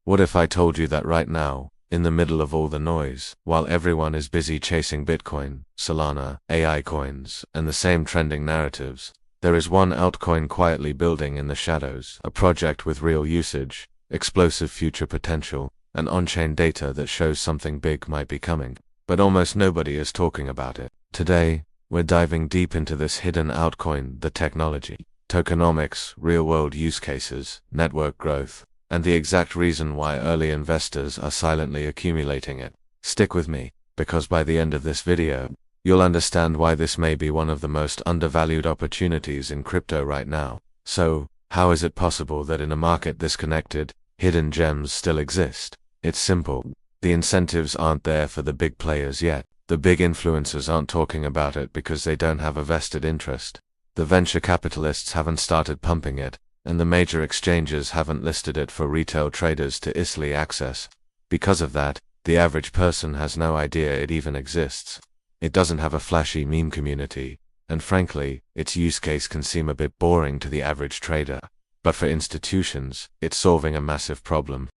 What if I told you that right now, in the middle of all the noise, while everyone is busy chasing Bitcoin, Solana, AI coins, and the same trending narratives, there is one altcoin quietly building in the shadows, a project with real usage, explosive future potential, and on-chain data that shows something big might be coming. But almost nobody is talking about it. Today, we're diving deep into this hidden altcoin, the technology, tokenomics, real-world use cases, network growth, and the exact reason why early investors are silently accumulating it. Stick with me, because by the end of this video, you'll understand why this may be one of the most undervalued opportunities in crypto right now. So, how is it possible that in a market this connected, hidden gems still exist? It's simple. The incentives aren't there for the big players yet. The big influencers aren't talking about it because they don't have a vested interest. The venture capitalists haven't started pumping it, and the major exchanges haven't listed it for retail traders to easily access. Because of that, the average person has no idea it even exists. It doesn't have a flashy meme community, and frankly, its use case can seem a bit boring to the average trader. But for institutions, it's solving a massive problem.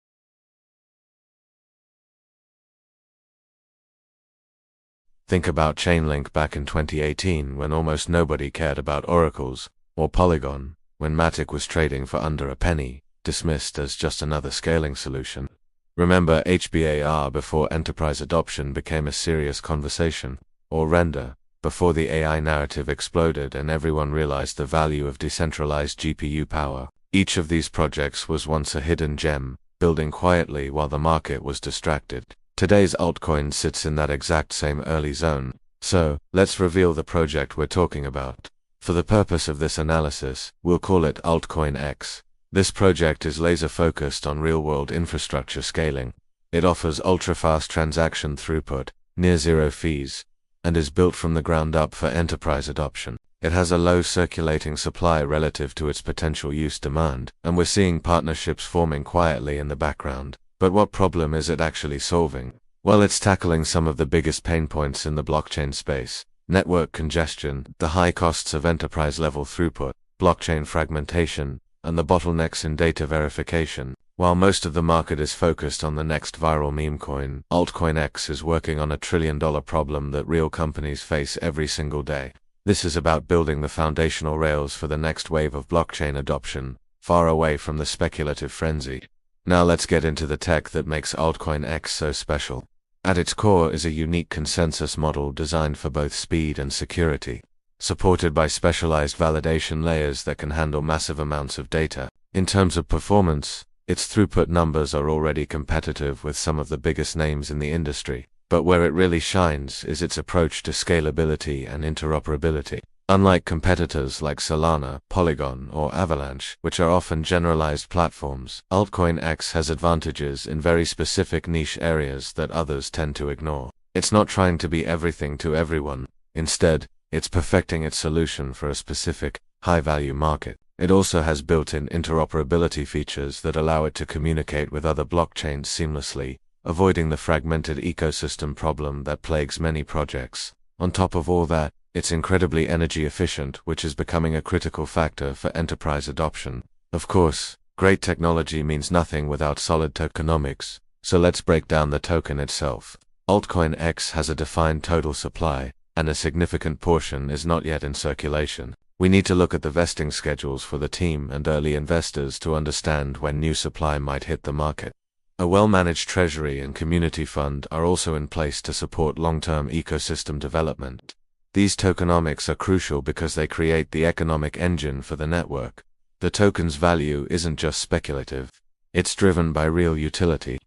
Think about Chainlink back in 2018 when almost nobody cared about oracles, or Polygon, when Matic was trading for under a penny, dismissed as just another scaling solution. Remember HBAR before enterprise adoption became a serious conversation, or Render, before the AI narrative exploded and everyone realized the value of decentralized GPU power. Each of these projects was once a hidden gem, building quietly while the market was distracted. Today's altcoin sits in that exact same early zone. So, let's reveal the project we're talking about. For the purpose of this analysis, we'll call it AltcoinX. This project is laser-focused on real-world infrastructure scaling. It offers ultra-fast transaction throughput, near-zero fees, and is built from the ground up for enterprise adoption. It has a low circulating supply relative to its potential use demand, and we're seeing partnerships forming quietly in the background. But what problem is it actually solving? Well, it's tackling some of the biggest pain points in the blockchain space: network congestion, the high costs of enterprise-level throughput, blockchain fragmentation, and the bottlenecks in data verification. While most of the market is focused on the next viral meme coin, AltcoinX is working on a trillion-dollar problem that real companies face every single day. This is about building the foundational rails for the next wave of blockchain adoption, far away from the speculative frenzy. Now let's get into the tech that makes AltcoinX so special. At its core is a unique consensus model designed for both speed and security, supported by specialized validation layers that can handle massive amounts of data. In terms of performance, its throughput numbers are already competitive with some of the biggest names in the industry. But where it really shines is its approach to scalability and interoperability. Unlike competitors like Solana, Polygon, or Avalanche, which are often generalized platforms, AltcoinX has advantages in very specific niche areas that others tend to ignore. It's not trying to be everything to everyone. Instead, it's perfecting its solution for a specific, high-value market. It also has built-in interoperability features that allow it to communicate with other blockchains seamlessly, avoiding the fragmented ecosystem problem that plagues many projects. On top of all that, it's incredibly energy efficient, which is becoming a critical factor for enterprise adoption. Of course, great technology means nothing without solid tokenomics, so let's break down the token itself. AltcoinX has a defined total supply, and a significant portion is not yet in circulation. We need to look at the vesting schedules for the team and early investors to understand when new supply might hit the market. A well-managed treasury and community fund are also in place to support long-term ecosystem development. These tokenomics are crucial because they create the economic engine for the network. The token's value isn't just speculative. It's driven by real utility.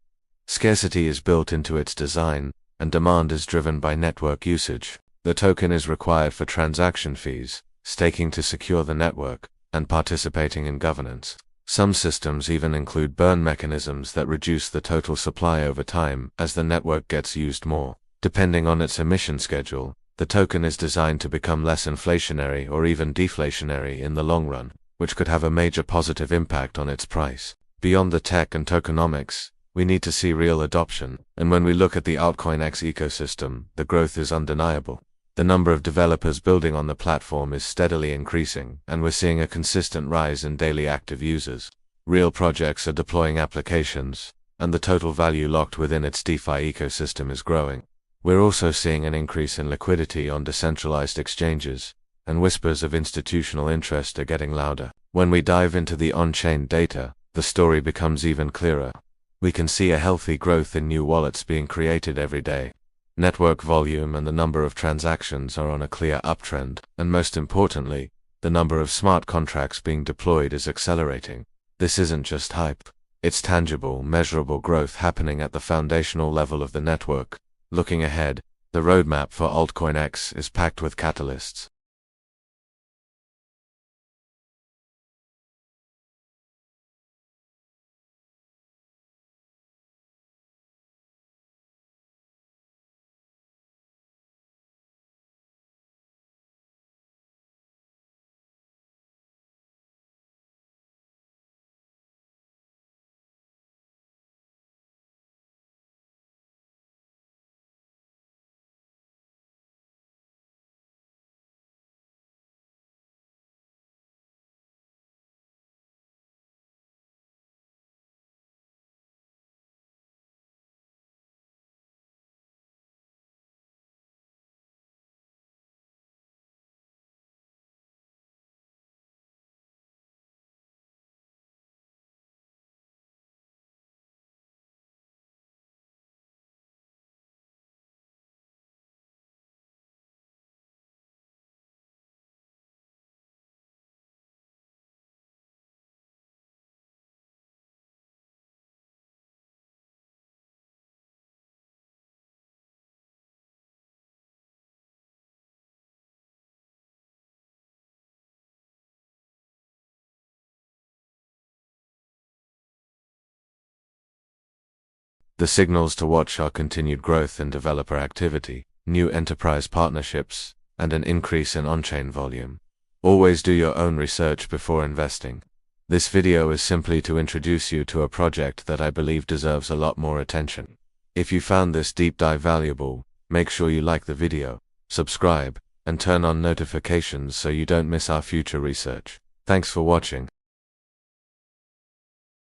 Scarcity is built into its design, and demand is driven by network usage. The token is required for transaction fees, staking to secure the network, and participating in governance. Some systems even include burn mechanisms that reduce the total supply over time as the network gets used more. Depending on its emission schedule, the token is designed to become less inflationary or even deflationary in the long run, which could have a major positive impact on its price. Beyond the tech and tokenomics, we need to see real adoption, and when we look at the AltcoinX ecosystem, the growth is undeniable. The number of developers building on the platform is steadily increasing, and we're seeing a consistent rise in daily active users. Real projects are deploying applications, and the total value locked within its DeFi ecosystem is growing. We're also seeing an increase in liquidity on decentralized exchanges, and whispers of institutional interest are getting louder. When we dive into the on-chain data, the story becomes even clearer. We can see a healthy growth in new wallets being created every day. Network volume and the number of transactions are on a clear uptrend, and most importantly, the number of smart contracts being deployed is accelerating. This isn't just hype. It's tangible, measurable growth happening at the foundational level of the network. Looking ahead, the roadmap for Altcoin X is packed with catalysts. The signals to watch are continued growth in developer activity, new enterprise partnerships, and an increase in on-chain volume. Always do your own research before investing. This video is simply to introduce you to a project that I believe deserves a lot more attention. If you found this deep dive valuable, make sure you like the video, subscribe, and turn on notifications so you don't miss our future research. Thanks for watching.